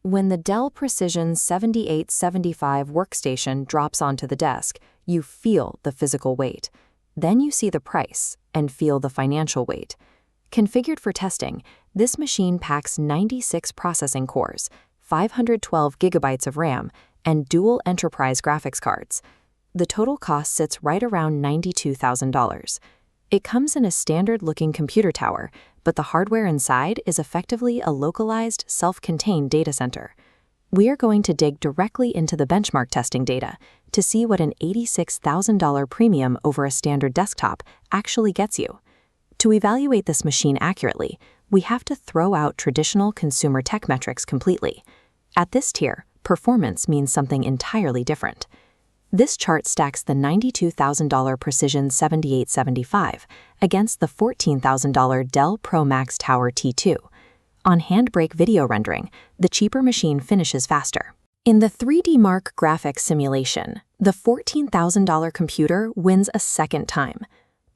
When the Dell Precision 7875 workstation drops onto the desk, you feel the physical weight. Then you see the price and feel the financial weight. Configured for testing, this machine packs 96 processing cores, 512 gigabytes of RAM, and dual enterprise graphics cards. The total cost sits right around $92,000. It comes in a standard-looking computer tower, but the hardware inside is effectively a localized, self-contained data center. We are going to dig directly into the benchmark testing data to see what an $86,000 premium over a standard desktop actually gets you. To evaluate this machine accurately, we have to throw out traditional consumer tech metrics completely. At this tier, performance means something entirely different. This chart stacks the $92,000 Precision 7875 against the $14,000 Dell Pro Max Tower T2. On handbrake video rendering, the cheaper machine finishes faster. In the 3D Mark graphics simulation, the $14,000 computer wins a second time.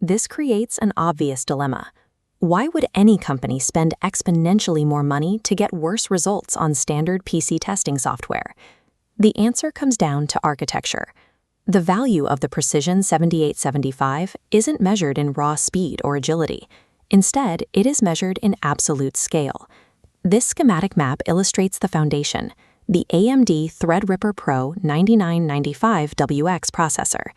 This creates an obvious dilemma. Why would any company spend exponentially more money to get worse results on standard PC testing software? The answer comes down to architecture. The value of the Precision 7875 isn't measured in raw speed or agility. Instead, it is measured in absolute scale. This schematic map illustrates the foundation, the AMD Threadripper Pro 9995WX processor.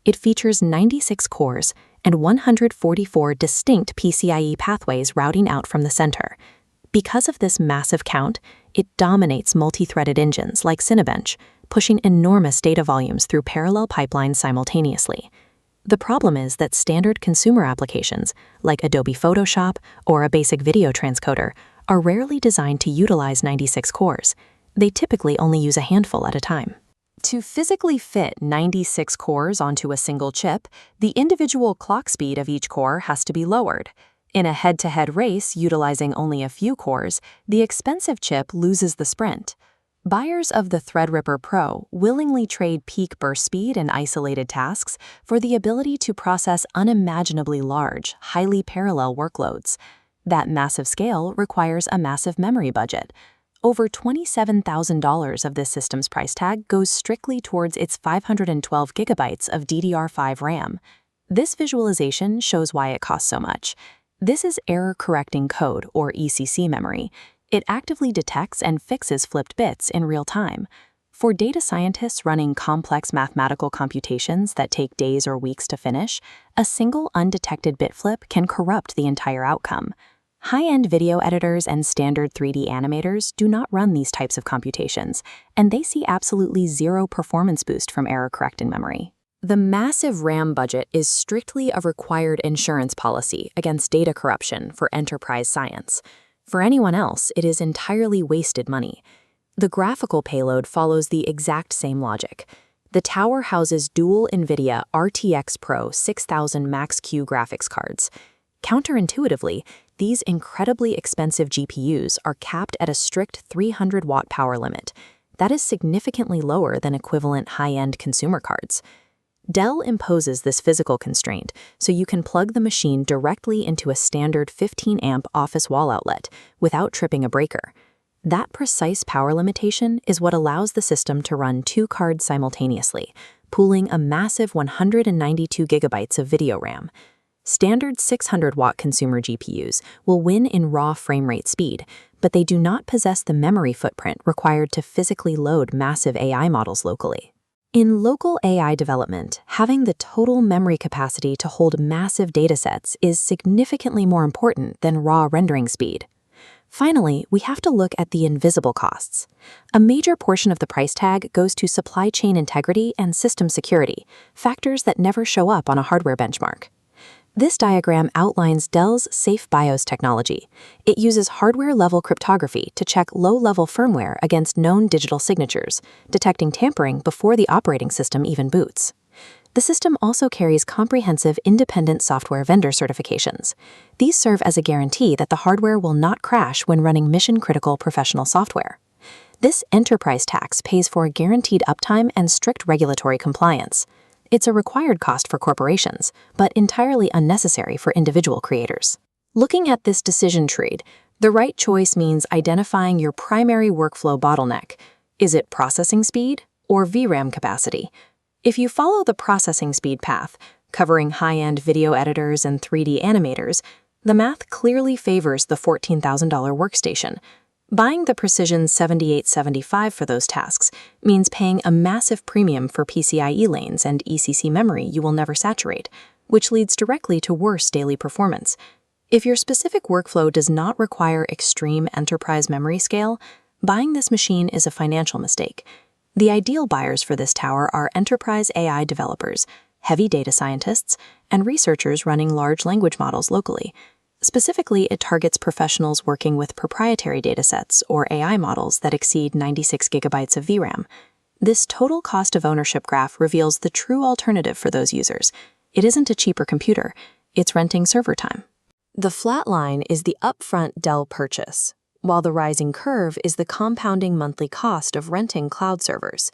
It features 96 cores and 144 distinct PCIe pathways routing out from the center. Because of this massive count, it dominates multi-threaded engines like Cinebench, pushing enormous data volumes through parallel pipelines simultaneously. The problem is that standard consumer applications, like Adobe Photoshop or a basic video transcoder, are rarely designed to utilize 96 cores. They typically only use a handful at a time. To physically fit 96 cores onto a single chip, the individual clock speed of each core has to be lowered. In a head-to-head race utilizing only a few cores, the expensive chip loses the sprint. Buyers of the Threadripper Pro willingly trade peak burst speed and isolated tasks for the ability to process unimaginably large, highly parallel workloads. That massive scale requires a massive memory budget. Over $27,000 of this system's price tag goes strictly towards its 512 gigabytes of DDR5 RAM. This visualization shows why it costs so much. This is error-correcting code, or ECC memory. It actively detects and fixes flipped bits in real time. For data scientists running complex mathematical computations that take days or weeks to finish, a single undetected bit flip can corrupt the entire outcome. High-end video editors and standard 3D animators do not run these types of computations, and they see absolutely zero performance boost from error-correcting memory. The massive RAM budget is strictly a required insurance policy against data corruption for enterprise science. For anyone else, it is entirely wasted money. The graphical payload follows the exact same logic. The tower houses dual NVIDIA RTX Pro 6000 Max-Q graphics cards. Counterintuitively, these incredibly expensive GPUs are capped at a strict 300-watt power limit. That is significantly lower than equivalent high-end consumer cards. Dell imposes this physical constraint so you can plug the machine directly into a standard 15-amp office wall outlet without tripping a breaker. That precise power limitation is what allows the system to run 2 cards simultaneously, pooling a massive 192 gigabytes of video RAM. Standard 600-watt consumer GPUs will win in raw frame rate speed, but they do not possess the memory footprint required to physically load massive AI models locally. In local AI development, having the total memory capacity to hold massive datasets is significantly more important than raw rendering speed. Finally, we have to look at the invisible costs. A major portion of the price tag goes to supply chain integrity and system security, factors that never show up on a hardware benchmark. This diagram outlines Dell's Safe BIOS technology. It uses hardware-level cryptography to check low-level firmware against known digital signatures, detecting tampering before the operating system even boots. The system also carries comprehensive independent software vendor certifications. These serve as a guarantee that the hardware will not crash when running mission-critical professional software. This enterprise tax pays for guaranteed uptime and strict regulatory compliance. It's a required cost for corporations, but entirely unnecessary for individual creators. Looking at this decision tree, The right choice means identifying your primary workflow bottleneck. Is it processing speed or VRAM capacity? If you follow the processing speed path, covering high-end video editors and 3D animators, the math clearly favors the $14,000 workstation. Buying the Precision 7875 for those tasks means paying a massive premium for PCIe lanes and ECC memory you will never saturate, which leads directly to worse daily performance. If your specific workflow does not require extreme enterprise memory scale, buying this machine is a financial mistake. The ideal buyers for this tower are enterprise AI developers, heavy data scientists, and researchers running large language models locally. Specifically, it targets professionals working with proprietary datasets or AI models that exceed 96 gigabytes of VRAM. This total cost of ownership graph reveals the true alternative for those users. It isn't a cheaper computer, it's renting server time. The flat line is the upfront Dell purchase, while the rising curve is the compounding monthly cost of renting cloud servers.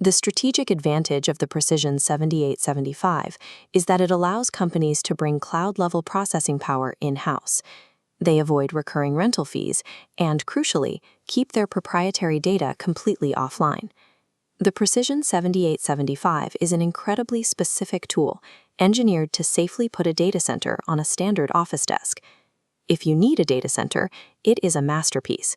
The strategic advantage of the Precision 7875 is that it allows companies to bring cloud-level processing power in-house. They avoid recurring rental fees and, crucially, keep their proprietary data completely offline. The Precision 7875 is an incredibly specific tool, engineered to safely put a data center on a standard office desk. If you need a data center, it is a masterpiece.